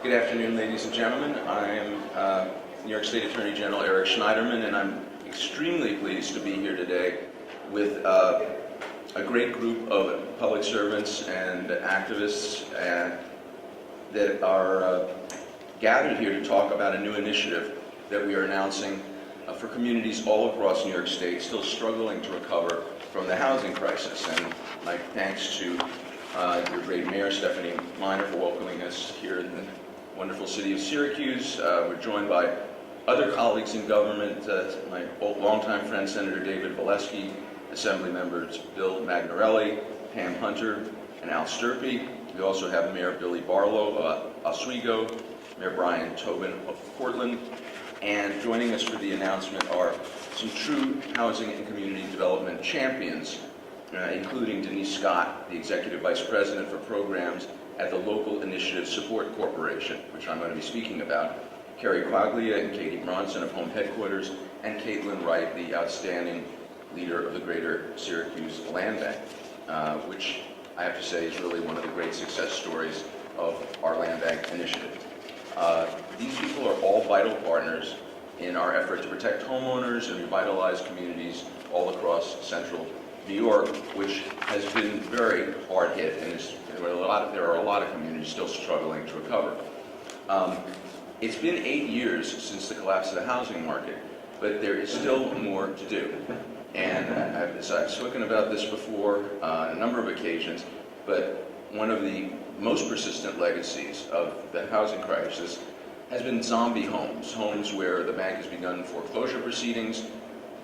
Good afternoon, ladies and gentlemen. I am New York State Attorney General Eric Schneiderman, and I'm extremely pleased to be here today with a great group of public servants and activists that are gathered here to talk about a new initiative that we are announcing for communities all across New York State still struggling to recover from the housing crisis. And my thanks to your great mayor, Stephanie Miner, for welcoming us here in the wonderful city of Syracuse. We're joined by other colleagues in government, my longtime friend, Senator David Valesky, Assemblymembers Bill Magnarelli, Pam Hunter, and Al Stirpe. We also have Mayor Billy Barlow of Oswego, Mayor Brian Tobin of Portland, and joining us for the announcement are some true housing and community development champions, including Denise Scott, the Executive Vice President for Programs at the Local Initiative Support Corporation, which I'm going to be speaking about, Carrie Quaglia and Katie Bronson of Home Headquarters, and Caitlin Wright, the outstanding leader of the Greater Syracuse Land Bank, which I have to say is really one of the great success stories of our Land Bank initiative. These people are all vital partners in our effort to protect homeowners and revitalize communities all across central New York, which has been very hard hit, and there are a lot of communities still struggling to recover. It's been 8 years since the collapse of the housing market, but there is still more to do. And I've spoken about this before on a number of occasions, but one of the most persistent legacies of the housing crisis has been zombie homes, homes where the bank has begun foreclosure proceedings,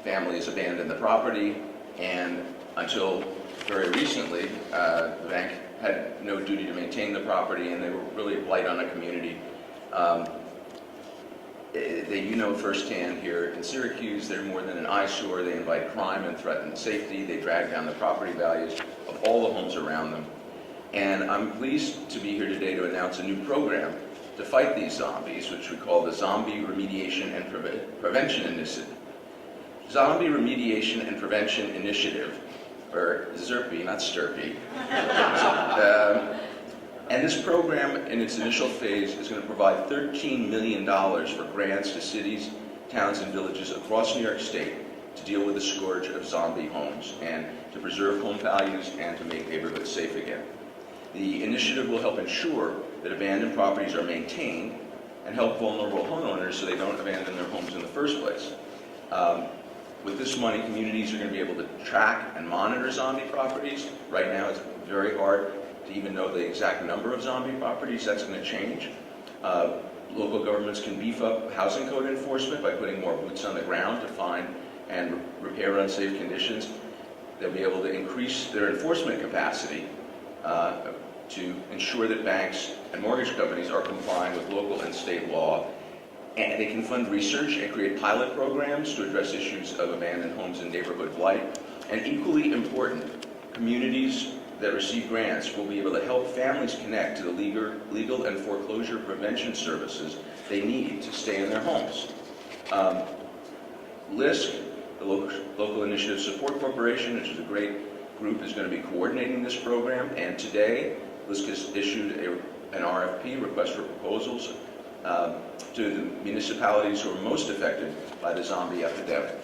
families abandon the property, and until very recently, the bank had no duty to maintain the property, and they were really a blight on a community. You know firsthand here in Syracuse, they're more than an eyesore. They invite crime and threaten safety. They drag down the property values of all the homes around them. And I'm pleased to be here today to announce a new program to fight these zombies, which we call the Zombie Remediation and Prevention Initiative. Zombie Remediation and Prevention Initiative, or Stirpe, not Stirpe. And this program, in its initial phase, is going to provide $13 million for grants to cities, towns, and villages across New York State to deal with the scourge of zombie homes and to preserve home values and to make neighborhoods safe again. The initiative will help ensure that abandoned properties are maintained and help vulnerable homeowners so they don't abandon their homes in the first place. With this money, communities are going to be able to track and monitor zombie properties. Right now, it's very hard to even know the exact number of zombie properties. That's going to change. Local governments can beef up housing code enforcement by putting more boots on the ground to find and repair unsafe conditions. They'll be able to increase their enforcement capacity to ensure that banks and mortgage companies are complying with local and state law. And they can fund research and create pilot programs to address issues of abandoned homes and neighborhood blight. And equally important, communities that receive grants will be able to help families connect to the legal and foreclosure prevention services they need to stay in their homes. LISC, the Local Initiative Support Corporation, which is a great group, is going to be coordinating this program. And today, LISC has issued an RFP, request for proposals, to the municipalities who are most affected by the zombie epidemic.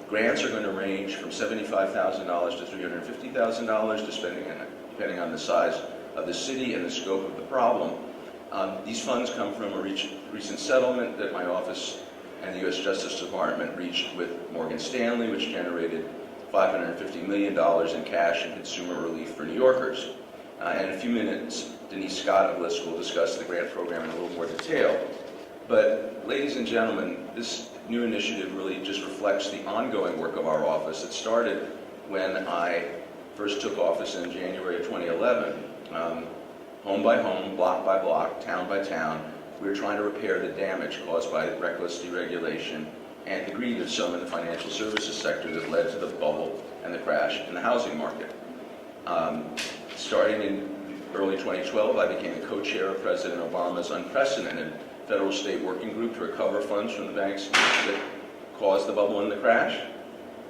Grants are going to range from $75,000 to $350,000, depending on the size of the city and the scope of the problem. These funds come from a recent settlement that my office and the U.S. Justice Department reached with Morgan Stanley, which generated $550 million in cash and consumer relief for New Yorkers. In a few minutes, Denise Scott of LISC will discuss the grant program in a little more detail. But, ladies and gentlemen, this new initiative really just reflects the ongoing work of our office. It started when I first took office in January of 2011. Home by home, block by block, town by town, we were trying to repair the damage caused by reckless deregulation and the greed of some in the financial services sector that led to the bubble and the crash in the housing market. Starting in early 2012, I became the co-chair of President Obama's unprecedented federal-state working group to recover funds from the banks that caused the bubble and the crash.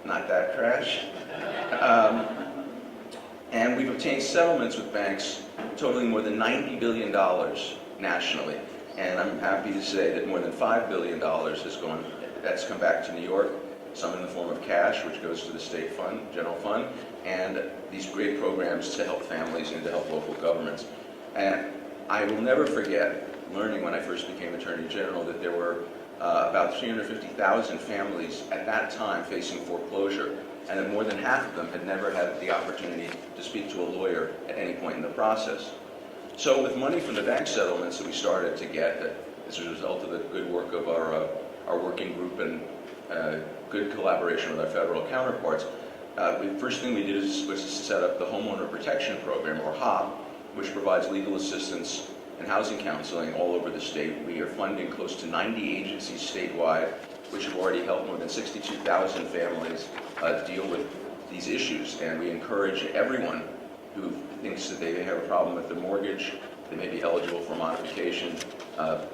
Not that crash. And we've obtained settlements with banks totaling more than $90 billion nationally. And I'm happy to say that more than $5 billion that's come back to New York, some in the form of cash, which goes to the state fund, general fund, and these great programs to help families and to help local governments. And I will never forget learning when I first became Attorney General that there were about 350,000 families at that time facing foreclosure, and that more than half of them had never had the opportunity to speak to a lawyer at any point in the process. So with money from the bank settlements that we started to get, as a result of the good work of our working group and good collaboration with our federal counterparts, the first thing we did was to set up the Homeowner Protection Program, or HOP, which provides legal assistance and housing counseling all over the state. We are funding close to 90 agencies statewide, which have already helped more than 62,000 families deal with these issues. And we encourage everyone who thinks that they have a problem with their mortgage, they may be eligible for modification,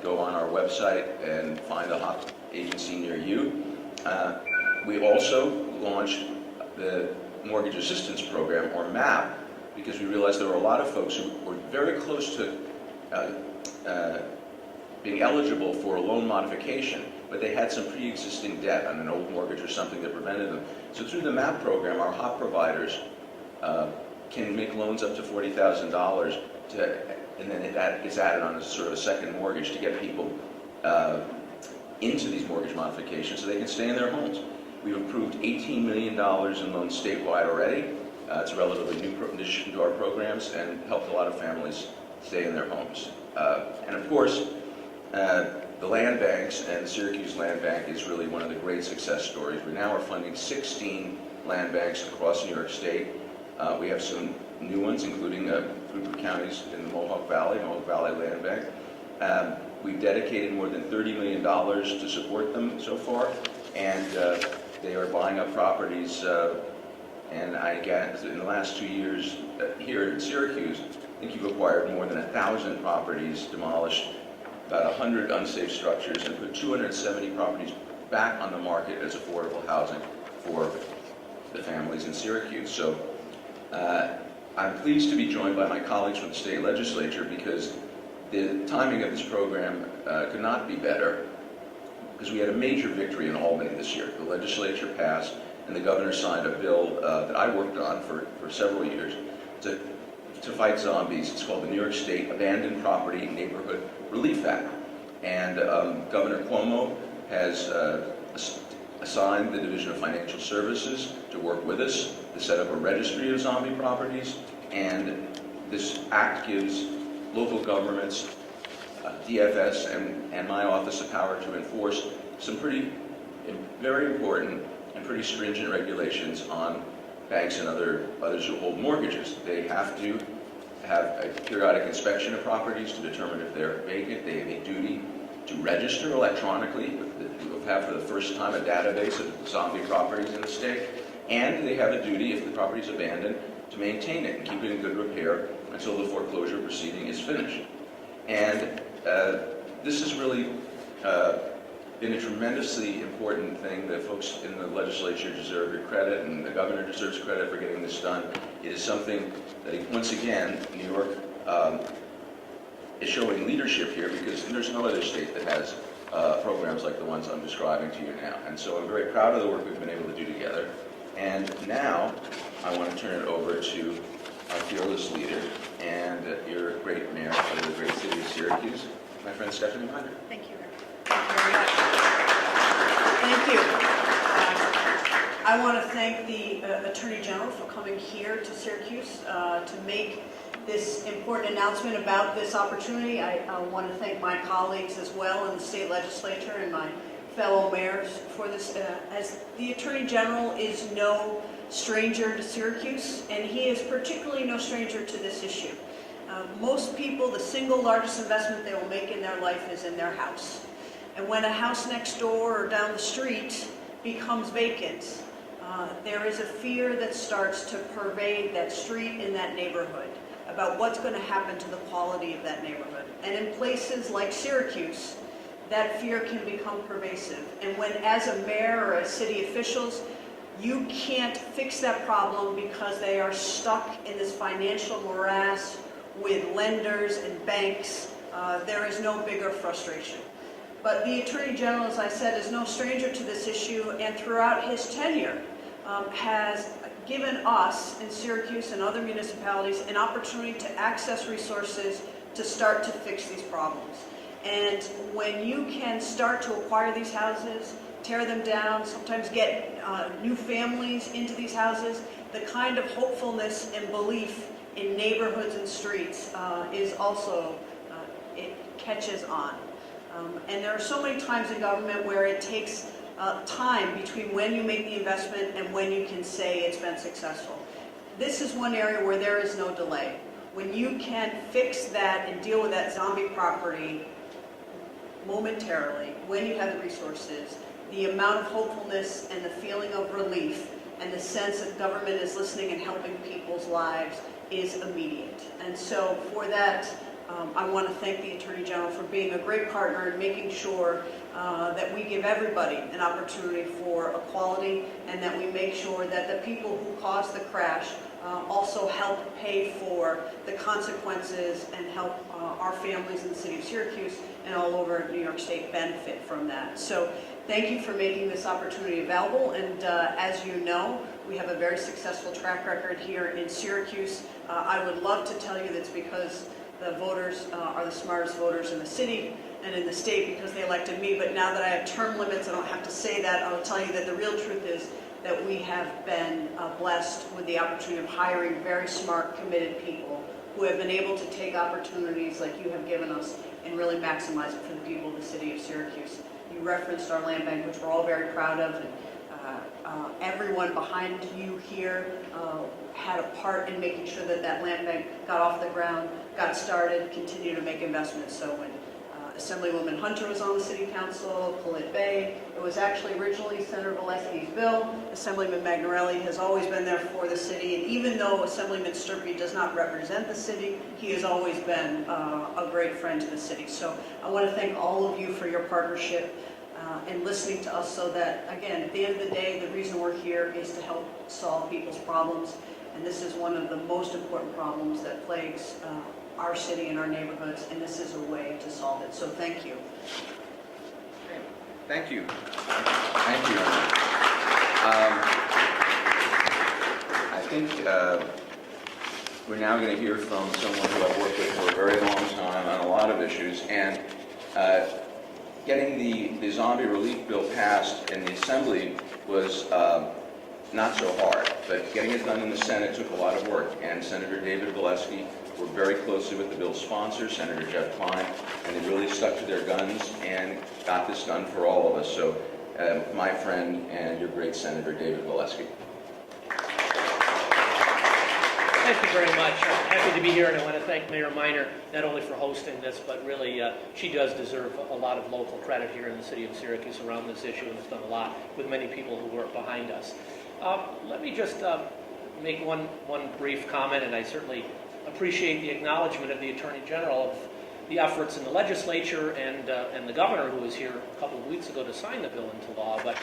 go on our website and find a HOP agency near you. We also launched the Mortgage Assistance Program, or MAP, because we realized there were a lot of folks who were very close to being eligible for a loan modification, but they had some pre-existing debt on an old mortgage or something that prevented them. So through the MAP program, our HOP providers can make loans up to $40,000, and then that is added on as sort of a second mortgage to get people into these mortgage modifications so they can stay in their homes. We've approved $18 million in loans statewide already. It's a relatively new addition to our programs and helped a lot of families stay in their homes. And of course, the land banks and the Syracuse Land Bank is really one of the great success stories. We now are funding 16 land banks across New York State. We have some new ones, including a group of counties in the Mohawk Valley Land Bank. We've dedicated more than $30 million to support them so far, and they are buying up properties. And I guess in the last 2 years here in Syracuse, I think you've acquired more than 1,000 properties, demolished about 100 unsafe structures, and put 270 properties back on the market as affordable housing for the families in Syracuse. So I'm pleased to be joined by my colleagues from the state legislature, because the timing of this program could not be better, because we had a major victory in Albany this year. The legislature passed, and the governor signed a bill that I worked on for several years to fight zombies. It's called the New York State Abandoned Property Neighborhood Relief Act. And Governor Cuomo has assigned the Division of Financial Services to work with us to set up a registry of zombie properties. And this act gives local governments, DFS, and my office the power to enforce some very important and pretty stringent regulations on banks and others who hold mortgages. They have to have a periodic inspection of properties to determine if they're vacant. They have a duty to register electronically. We will have for the first time a database of zombie properties in the state. And they have a duty, if the property is abandoned, to maintain it and keep it in good repair until the foreclosure proceeding is finished. And this has really been a tremendously important thing. The folks in the legislature deserve your credit, and the governor deserves credit for getting this done. It is something that, once again, New York is showing leadership here, because there's no other state that has programs like the ones I'm describing to you now. And so I'm very proud of the work we've been able to do together. And now I want to turn it over to our fearless leader and your great mayor of the great city of Syracuse, my friend Stephanie Meiner. Thank you. Thank you very much. Thank you. I want to thank the Attorney General for coming here to Syracuse to make this important announcement about this opportunity. I want to thank my colleagues as well in the state legislature and my fellow mayors for this. As the Attorney General is no stranger to Syracuse, and he is particularly no stranger to this issue. Most people, the single largest investment they will make in their life is in their house. And when a house next door or down the street becomes vacant, there is a fear that starts to pervade that street in that neighborhood about what's going to happen to the quality of that neighborhood. And in places like Syracuse, that fear can become pervasive. And when, as a mayor or as city officials, you can't fix that problem because they are stuck in this financial morass with lenders and banks there is no bigger frustration. But the Attorney General, as I said, is no stranger to this issue, and throughout his tenure has given us in Syracuse and other municipalities an opportunity to access resources to start to fix these problems. And when you can start to acquire these houses, tear them down, sometimes get new families into these houses, the kind of hopefulness and belief in neighborhoods and streets is also, it catches on. And there are so many times in government where it takes time between when you make the investment and when you can say it's been successful. This is one area where there is no delay. When you can fix that and deal with that zombie property momentarily, when you have the resources, the amount of hopefulness and the feeling of relief and the sense that government is listening and helping people's lives is immediate. And so for that, I want to thank the Attorney General for being a great partner and making sure that we give everybody an opportunity for equality, and that we make sure that the people who caused the crash also help pay for the consequences and help our families in the city of Syracuse and all over New York State benefit from that. So thank you for making this opportunity available, and as you know, we have a very successful track record here in Syracuse. I would love to tell you that's because the voters are the smartest voters in the city and in the state because they elected me, but now that I have term limits, I don't have to say that. I will tell you that the real truth is that we have been blessed with the opportunity of hiring very smart, committed people who have been able to take opportunities like you have given us and really maximize it for the people of the city of Syracuse. You referenced our land bank, which we're all very proud of, and everyone behind you here had a part in making sure that that land bank got off the ground, got started, continue to make investments. So when Assemblywoman Hunter was on the City Council, Khalid Bey, it was actually originally Senator Valesky's bill. Assemblyman Magnarelli has always been there for the city, and even though Assemblyman Stirpe does not represent the city, he has always been a great friend to the city. So I want to thank all of you for your partnership and listening to us, so that, again, at the end of the day, the reason we're here is to help solve people's problems. And this is one of the most important problems that plagues our city and our neighborhoods, and this is a way to solve it. So thank you. Thank you. Thank you. I think we're now going to hear from someone who I've worked with for a very long time on a lot of issues, and getting the zombie relief bill passed in the Assembly was not so hard, but getting it done in the Senate took a lot of work, and Senator David Valesky worked very closely with the bill's sponsor, Senator Jeff Klein, and they really stuck to their guns and got this done for all of us. So my friend and your great Senator David Valesky. Thank you very much. I'm happy to be here, and I want to thank Mayor Miner not only for hosting this, but really she does deserve a lot of local credit here in the city of Syracuse around this issue, and has done a lot with many people who work behind us. Let me just make one brief comment, and I certainly appreciate the acknowledgement of the Attorney General of the efforts in the legislature and the governor, who was here a couple of weeks ago to sign the bill into law. But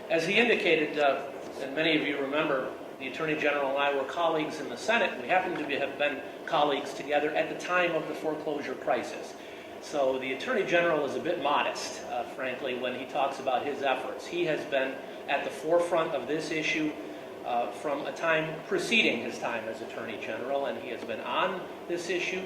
as he indicated, and many of you remember, the Attorney General and I were colleagues in the Senate. We happened to have been colleagues together at the time of the foreclosure crisis. So the Attorney General is a bit modest, frankly, when he talks about his efforts. He has been at the forefront of this issue from a time preceding his time as Attorney General, and he has been on this issue,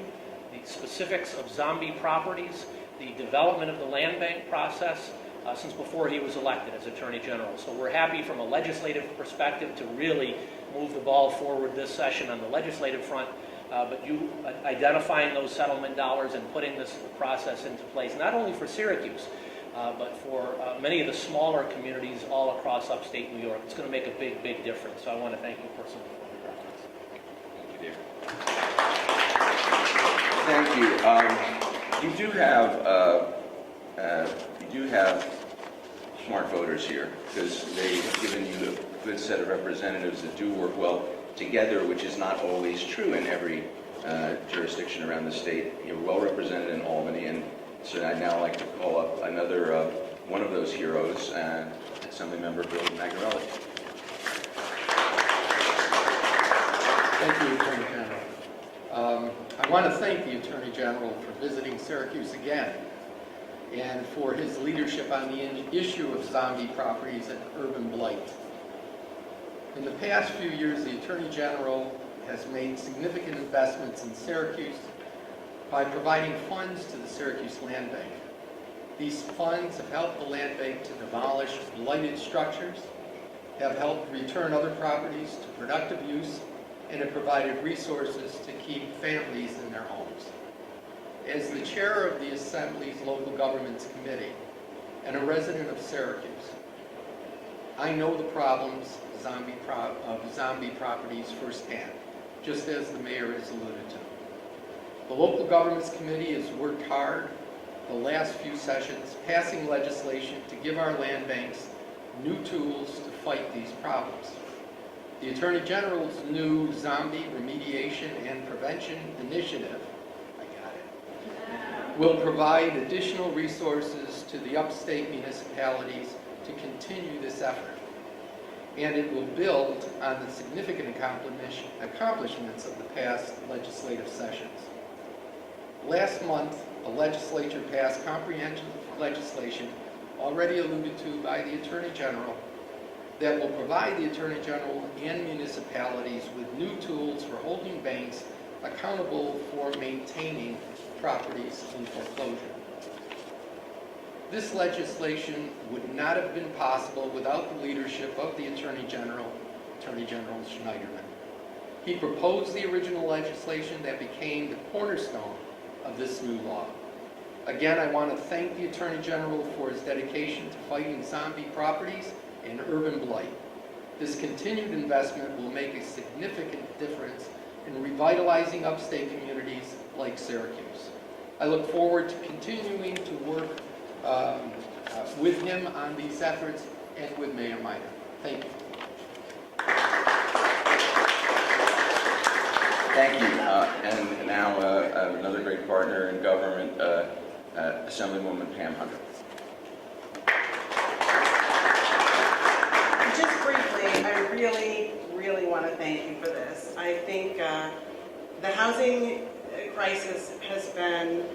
the specifics of zombie properties, the development of the land bank process, since before he was elected as Attorney General. So we're happy from a legislative perspective to really move the ball forward this session on the legislative front, but you identifying those settlement dollars and putting this process into place, not only for Syracuse, but for many of the smaller communities all across upstate New York. It's going to make a big, big difference. So I want to thank you personally for your efforts. Thank you, David. You do have smart voters here, because they've given you a good set of representatives that do work well together, which is not always true in every jurisdiction around the state. You're well represented in Albany, and so I'd now like to call up another one of those heroes, Assemblymember Bill Magnarelli. Thank you, Attorney General. I want to thank the Attorney General for visiting Syracuse again and for his leadership on the issue of zombie properties and urban blight. In the past few years, the Attorney General has made significant investments in Syracuse by providing funds to the Syracuse Land Bank. These funds have helped the land bank to demolish blighted structures, have helped return other properties to productive use, and have provided resources to keep families in their homes. As the chair of the Assembly's Local Governments Committee and a resident of Syracuse, I know the problems of zombie properties firsthand, just as the mayor has alluded to. The Local Governments Committee has worked hard the last few sessions, passing legislation to give our land banks new tools to fight these problems. The Attorney General's new Zombie Remediation and Prevention Initiative, will provide additional resources to the upstate municipalities to continue this effort. And it will build on the significant accomplishments of the past legislative sessions. Last month, the legislature passed comprehensive legislation, already alluded to by the Attorney General, that will provide the Attorney General and municipalities with new tools for holding banks accountable for maintaining properties in foreclosure. This legislation would not have been possible without the leadership of the Attorney General Schneiderman. He proposed the original legislation that became the cornerstone of this new law. Again, I want to thank the Attorney General for his dedication to fighting zombie properties and urban blight. This continued investment will make a significant difference in revitalizing upstate communities like Syracuse. I look forward to continuing to work with him on these efforts and with Mayor Minor. Thank you. Thank you. And now another great partner in government, Assemblywoman Pam Hunter. Just briefly, I really want to thank you for this. I think the housing crisis has been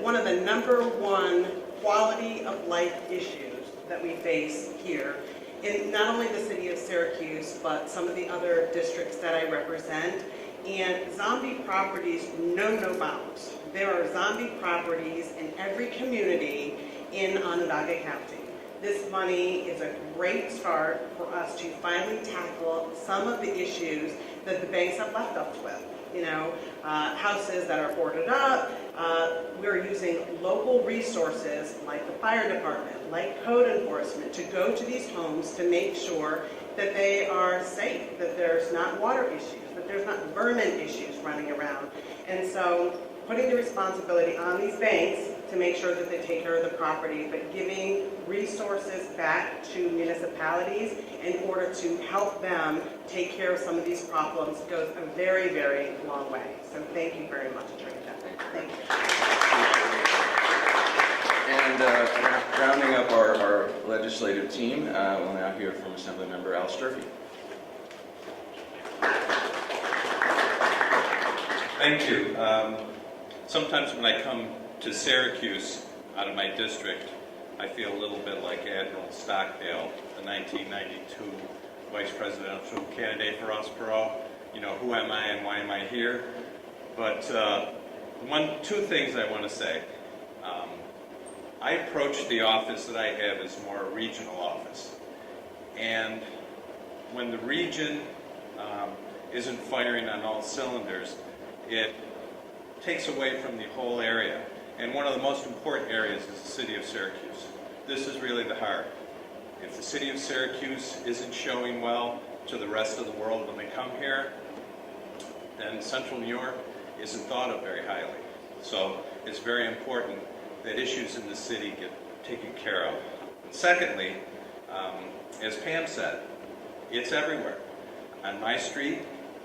one of the #1 quality of life issues that we face here in not only the city of Syracuse, but some of the other districts that I represent. And zombie properties know no bounds. There are zombie properties in every community in Onondaga County. This money is a great start for us to finally tackle some of the issues that the banks have left us with. You know, houses that are boarded up. We're using local resources like the fire department, like code enforcement, to go to these homes to make sure that they are safe, that there's not water issues, that there's not vermin issues running around. And so putting the responsibility on these banks to make sure that they take care of the property, but giving resources back to municipalities in order to help them take care of some of these problems goes a very, very long way. So thank you very much, Attorney General. Thank you. And rounding up our legislative team, we'll now hear from Assemblymember Stirpe. Thank you. Sometimes when I come to Syracuse out of my district, I feel a little bit like Admiral Stockdale, the 1992 vice presidential candidate for Ross Perot. You know, who am I and why am I here? But two things I want to say. I approach the office that I have as more a regional office. And when the region isn't firing on all cylinders, it takes away from the whole area. And one of the most important areas is the city of Syracuse. This is really the heart. If the city of Syracuse isn't showing well to the rest of the world when they come here, then Central New York isn't thought of very highly. So it's very important that issues in the city get taken care of. And secondly, as Pam said, it's everywhere. On my street,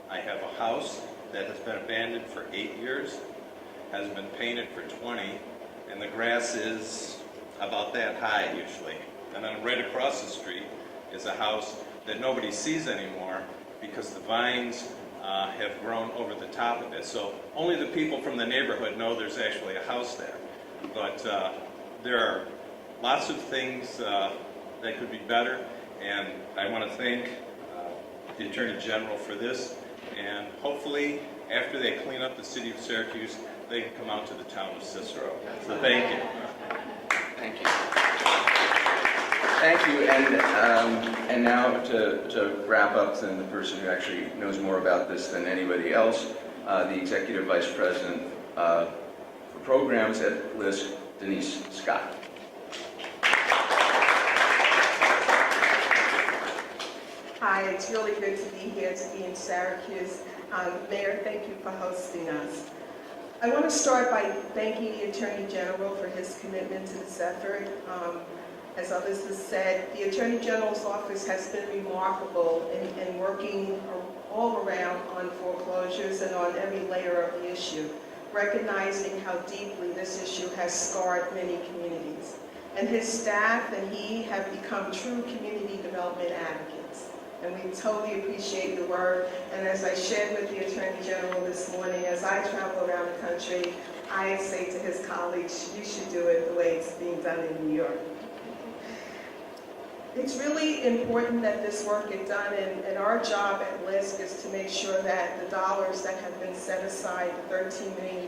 I have a house that has been abandoned for 8 years, hasn't been painted for 20, and the grass is about that high usually. And then right across the street is a house that nobody sees anymore because the vines have grown over the top of it. So only the people from the neighborhood know there's actually a house there. But there are lots of things that could be better, and I want to thank the Attorney General for this, and hopefully after they clean up the city of Syracuse, they can come out to the town of Cicero. So thank you. Thank you. Thank you, and now to wrap up, then the person who actually knows more about this than anybody else, the Executive Vice President for Programs at LISC, Denise Scott. Hi, it's really good to be here, to be in Syracuse. Mayor, thank you for hosting us. I want to start by thanking the Attorney General for his commitment to this effort. As others have said, the Attorney General's office has been remarkable in working all around on foreclosures and on every layer of the issue, recognizing how deeply this issue has scarred many communities. And his staff and he have become true community development advocates. And we totally appreciate your work. And as I shared with the Attorney General this morning, as I travel around the country, I say to his colleagues, you should do it the way it's being done in New York. It's really important that this work get done, and our job at LISC is to make sure that the dollars that have been set aside, the $13 million,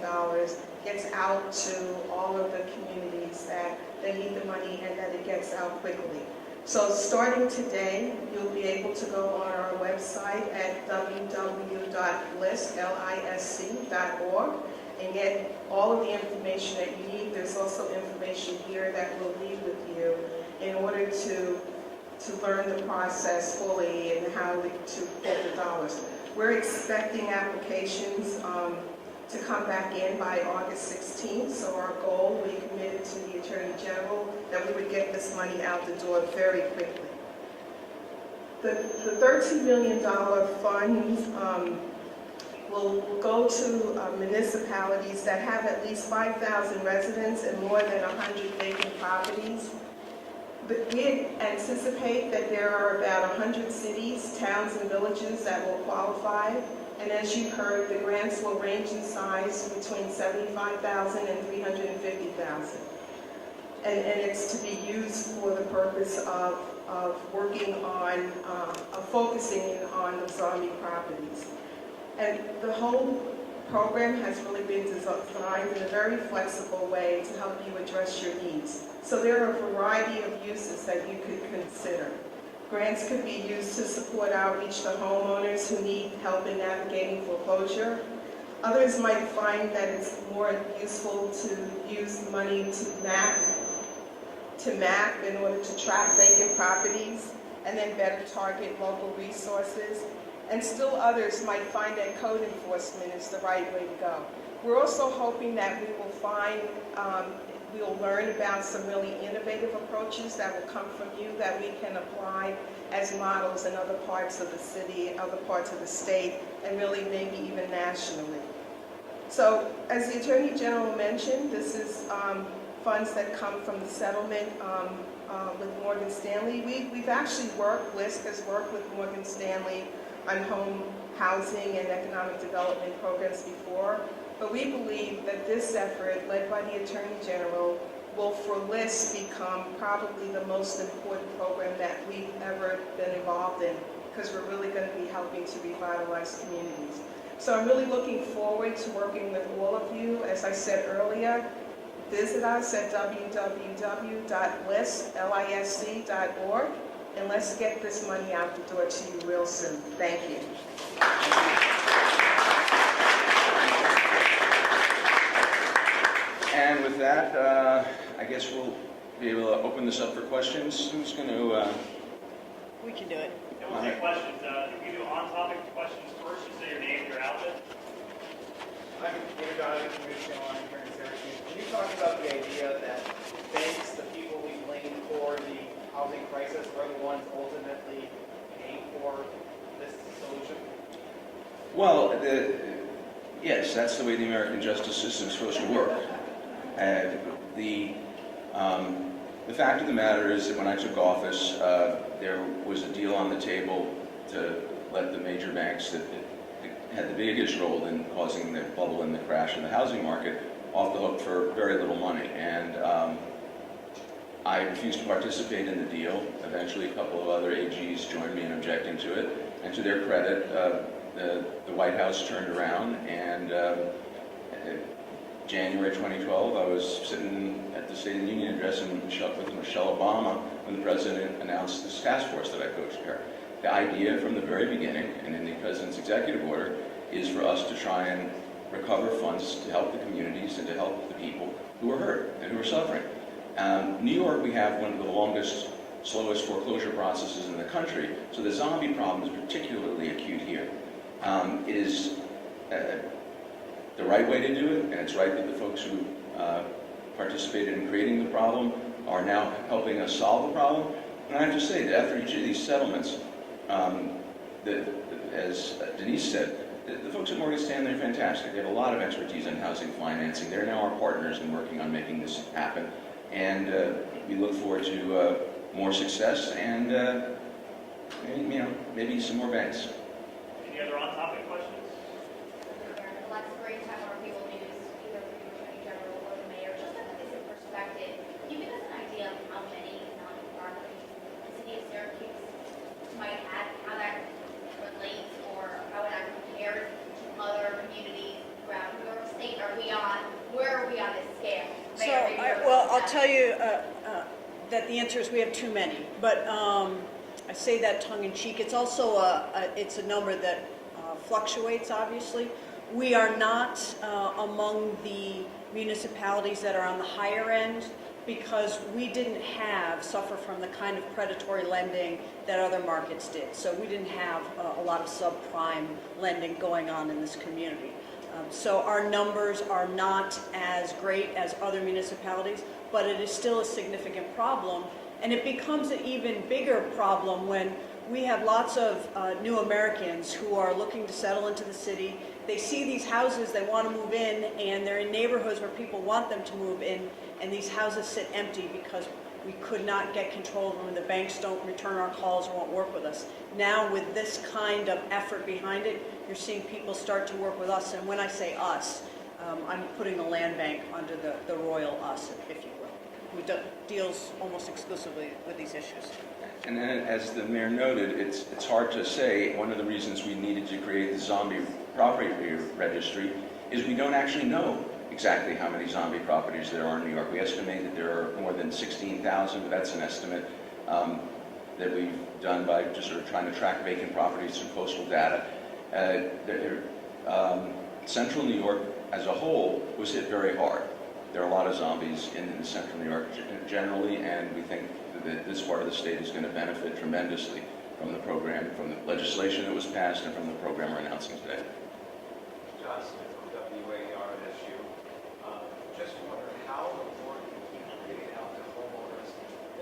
gets out to all of the communities that they need the money and that it gets out quickly. So starting today, you'll be able to go on our website at www.lisc.org and get all of the information that you need. There's also information here that we'll leave with you in order to learn the process fully and how to get the dollars. We're expecting applications to come back in by August 16th, so our goal, we committed to the Attorney General that we would get this money out the door very quickly. The $13 million funds will go to municipalities that have at least 5,000 residents and more than 100 vacant properties. But we anticipate that there are about 100 cities, towns, and villages that will qualify. And as you've heard, the grants will range in size between $75,000 and $350,000. And it's to be used for the purpose of working on, focusing on the zombie properties. And the whole program has really been designed in a very flexible way to help you address your needs. So there are a variety of uses that you could consider. Grants could be used to support outreach to homeowners who need help in navigating foreclosure. Others might find that it's more useful to use money to map in order to track vacant properties and then better target local resources. And still others might find that code enforcement is the right way to go. We're also hoping that we will find, we'll learn about some really innovative approaches that will come from you that we can apply as models in other parts of the city, other parts of the state, and really maybe even nationally. So as the Attorney General mentioned, this is funds that come from the settlement with Morgan Stanley. We've actually worked, LISC has worked with Morgan Stanley on home housing and economic development programs before, but we believe that this effort, led by the Attorney General, will for LISC become probably the most important program that we've ever been involved in, because we're really going to be helping to revitalize communities. So I'm really looking forward to working with all of you. As I said earlier, visit us at www.lisc.org, and let's get this money out the door to you real soon. Thank you. And with that, I guess we'll be able to open this up for questions. Who's going to... We can do it. And we'll take questions. If you do on-topic questions first, just say your name and your outfit. I'm David Donovan from News Channel 9 here in Syracuse. Can you talk about the idea that banks, the people we blame for the housing crisis, are the ones ultimately paying for this solution? Well, yes, that's the way the American justice system is supposed to work. The fact of the matter is that when I took office, there was a deal on the table to let the major banks that had the biggest role in causing the bubble and the crash in the housing market, off the hook for very little money. And I refused to participate in the deal. Eventually, a couple of other AGs joined me in objecting to it. And to their credit, the White House turned around, and January 2012, I was sitting at the State of the Union address with Michelle Obama when the president announced this task force that I co-chair. The idea from the very beginning, and in the president's executive order, is for us to try and recover funds to help the communities and to help the people who are hurt and who are suffering. New York, we have one of the longest, slowest foreclosure processes in the country, so the zombie problem is particularly acute here. It is the right way to do it, and it's right that the folks who participated in creating the problem are now helping us solve the problem. And I have to say that after each of these settlements, as Denise said, the folks at Morgan Stanley are fantastic. They have a lot of expertise in housing financing. They're now our partners in working on making this happen. And we look forward to more success and maybe some more banks. Any other on-topic questions? Let's great to have our people news, either from the Attorney General or the Mayor. Just to put this in perspective, can you give us an idea of how many non-properties the city of Syracuse might have, how that relates, or how that compares to other communities around New York State? Where are we on this scale? So, I'll tell you that the answer is we have too many, but I say that tongue-in-cheek. It's also it's a number that fluctuates, obviously. We are not among the municipalities that are on the higher end because we didn't suffer from the kind of predatory lending that other markets did. So we didn't have a lot of subprime lending going on in this community. So our numbers are not as great as other municipalities, but it is still a significant problem. And it becomes an even bigger problem when we have lots of new Americans who are looking to settle into the city. They see these houses, they want to move in, and they're in neighborhoods where people want them to move in, and these houses sit empty because we could not get control of them, and the banks don't return our calls or won't work with us. Now, with this kind of effort behind it, you're seeing people start to work with us, and when I say us, I'm putting the land bank under the royal us, if you will, who deals almost exclusively with these issues. And then, as the mayor noted, it's hard to say. One of the reasons we needed to create the zombie property registry is we don't actually know exactly how many zombie properties there are in New York. We estimate that there are more than 16,000, but that's an estimate that we've done by just sort of trying to track vacant properties through postal data. Central New York as a whole was hit very hard. There are a lot of zombies in central New York generally, and we think that this part of the state is going to benefit tremendously from the program, from the legislation that was passed, and from the program we're announcing today. John Smith from WARSU. Just wondering how the board can keep getting out to homeowners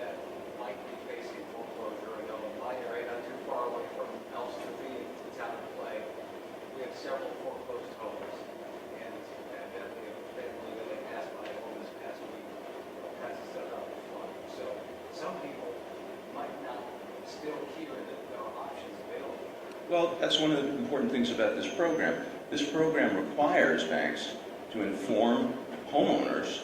that might be facing foreclosure. I know in my area, not too far away from Stirpe, the town of Clay, we have several foreclosed homes, and evidently a family that they passed by home this past week has to set up the fund. So some people might not still hear that there are options available. Well, that's one of the important things about this program. This program requires banks to inform homeowners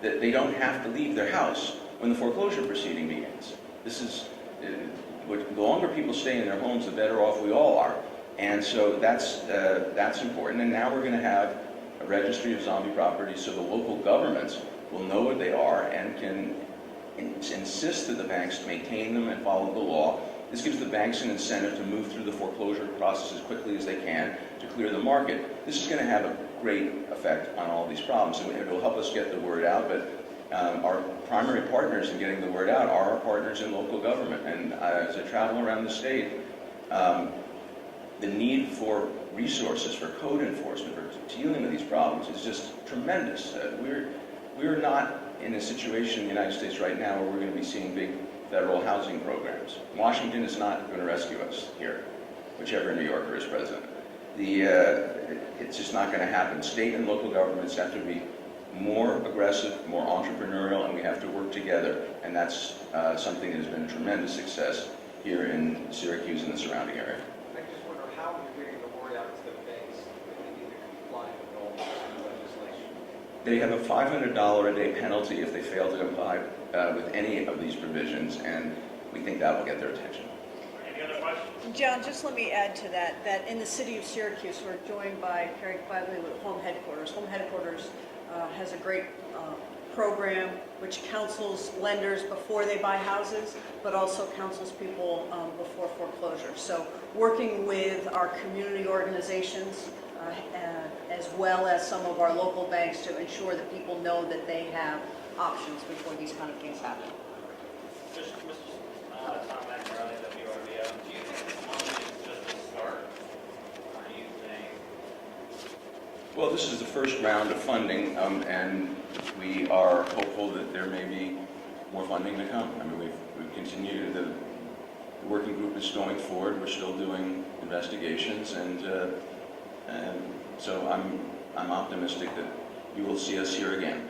that they don't have to leave their house when the foreclosure proceeding begins. This is, the longer people stay in their homes, the better off we all are. And so that's important. And now we're going to have a registry of zombie properties so the local governments will know what they are and can insist that the banks maintain them and follow the law. This gives the banks an incentive to move through the foreclosure process as quickly as they can to clear the market. This is going to have a great effect on all these problems, and it will help us get the word out, but our primary partners in getting the word out are our partners in local government. And as I travel around the state, the need for resources for code enforcement, for dealing with these problems is just tremendous. We're not in a situation in the United States right now where we're going to be seeing big federal housing programs. Washington is not going to rescue us here, whichever New Yorker is president. It's just not going to happen. State and local governments have to be more aggressive, more entrepreneurial, and we have to work together. And that's something that has been a tremendous success here in Syracuse and the surrounding area. I just wonder how you're getting the word out to the banks They have a $500 a day penalty if they fail to comply with any of these provisions, and we think that will get their attention. Any other questions? John, just let me add to that, that in the city of Syracuse, we're joined by Carrie Quigley with Home Headquarters. Home Headquarters has a great program which counsels lenders before they buy houses, but also counsels people before foreclosure. So working with our community organizations as well as some of our local banks to ensure that people know that they have options before these kind of things happen. Just, Tom Macaroni, WRBO, do you think this money is just a start? Or do you think? Well, this is the first round of funding, and we are hopeful that there may be more funding to come. I mean, we've continued, the working group is going forward, we're still doing investigations, and so I'm optimistic that you will see us here again.